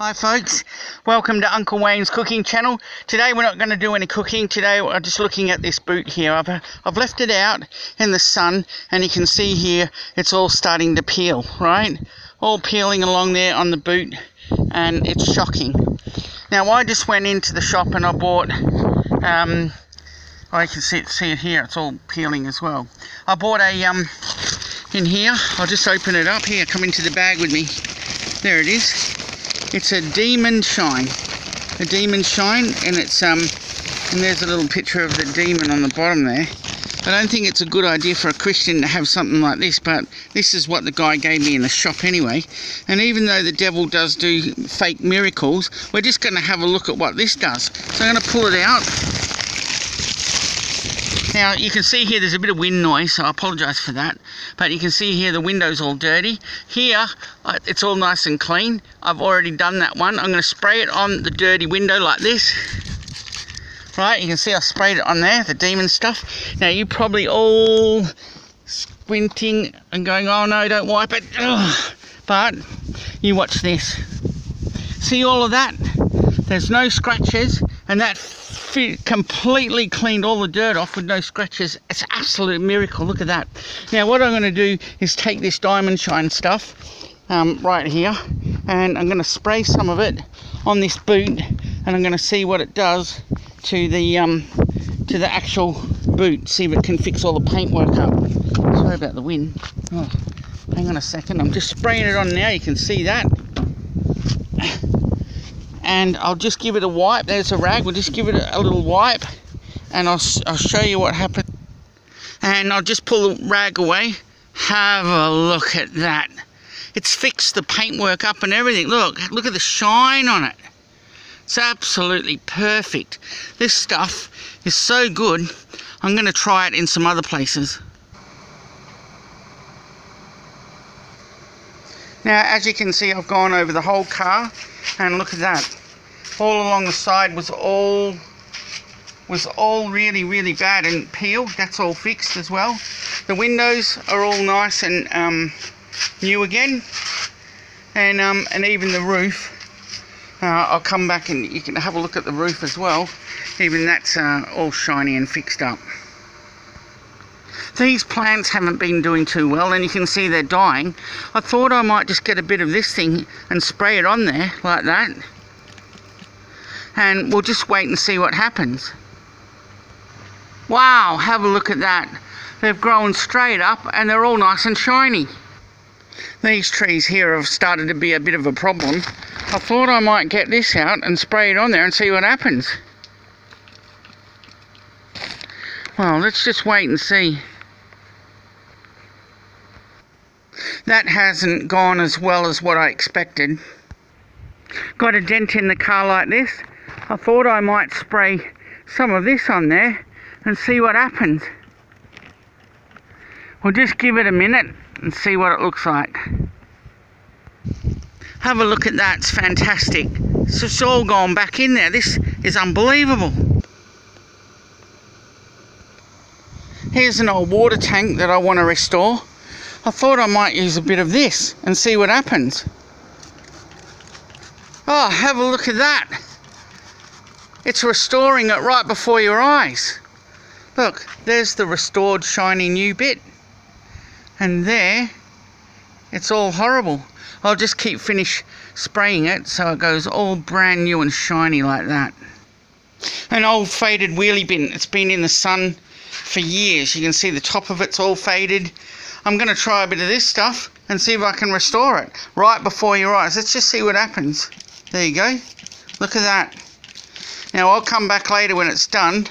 Hi folks, welcome to Uncle Wayne's cooking channel. Today we're not going to do any cooking. Today we're just looking at this boot here. I've left it out in the sun and you can see here it's all starting to peel, right? All peeling along there on the boot and it's shocking. Now I just went into the shop and I bought, I can see it here, it's all peeling as well. I bought a, in here, I'll just open it up here, come into the bag with me. There it is. It's a demon shine, and it's and there's a little picture of the demon on the bottom there. I don't think it's a good idea for a Christian to have something like this, but this is what the guy gave me in the shop anyway. And even though the devil does do fake miracles, we're just going to have a look at what this does. So I'm going to pull it out. Now you can see here there's a bit of wind noise, so I apologise for that, but you can see here the window's all dirty. Here it's all nice and clean. I've already done that one. I'm going to spray it on the dirty window like this. Right, you can see I sprayed it on there, the demon stuff. Now you probably all squinting and going, oh no, don't wipe it. Ugh. But you watch this. See all of that? There's no scratches, and that completely cleaned all the dirt off with no scratches. It's an absolute miracle. Look at that. Now what I'm going to do is take this diamond shine stuff right here, and I'm going to spray some of it on this boot, and I'm going to see what it does to the actual boot. See if it can fix all the paintwork up. Sorry about the wind. Oh, hang on a second. I'm just spraying it on now. You can see that. And I'll just give it a wipe. There's a rag. We'll just give it a little wipe, and I'll show you what happened. And I'll just pull the rag away. Have a look at that. It's fixed the paintwork up and everything. Look at the shine on it. It's absolutely perfect. This stuff is so good. I'm going to try it in some other places. Now, as you can see, I've gone over the whole car, and look at that. All along the side was all really bad and peeled. That's all fixed as well. The windows are all nice and new again, and even the roof. I'll come back and you can have a look at the roof as well. Even that's all shiny and fixed up. These plants haven't been doing too well, and you can see they're dying. I thought I might just get a bit of this thing and spray it on there like that, and we'll just wait and see what happens. Wow, have a look at that. They've grown straight up and they're all nice and shiny. These trees here have started to be a bit of a problem. I thought I might get this out and spray it on there and see what happens. Well, let's just wait and see. That hasn't gone as well as what I expected. Got a dent in the car like this. I thought I might spray some of this on there and see what happens. We'll just give it a minute and see what it looks like. Have a look at that, it's fantastic. It's just all gone back in there. This is unbelievable. Here's an old water tank that I want to restore. I thought I might use a bit of this and see what happens. Oh, have a look at that. It's restoring it right before your eyes. Look, there's the restored shiny new bit. And there, it's all horrible. I'll just keep spraying it so it goes all brand new and shiny like that. An old faded wheelie bin. It's been in the sun for years. You can see the top of it's all faded. I'm going to try a bit of this stuff and see if I can restore it right before your eyes. Let's just see what happens. There you go. Look at that. Now I'll come back later when it's done,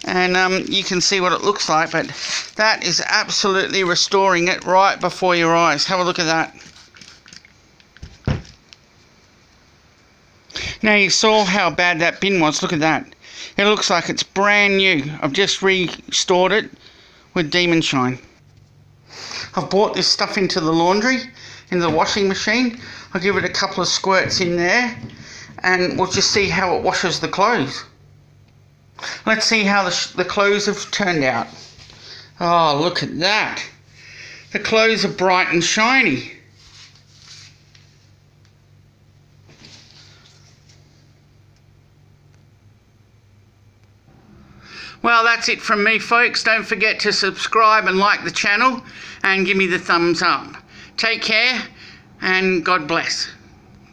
and you can see what it looks like, but that is absolutely restoring it right before your eyes. Have a look at that. Now you saw how bad that bin was. Look at that. It looks like it's brand new. I've just restored it with demon shine. I've brought this stuff into the laundry, into the washing machine. I'll give it a couple of squirts in there, and we'll just see how it washes the clothes. Let's see how the clothes have turned out. Oh, look at that. The clothes are bright and shiny. Well, that's it from me, folks. Don't forget to subscribe and like the channel and give me the thumbs up. Take care and God bless.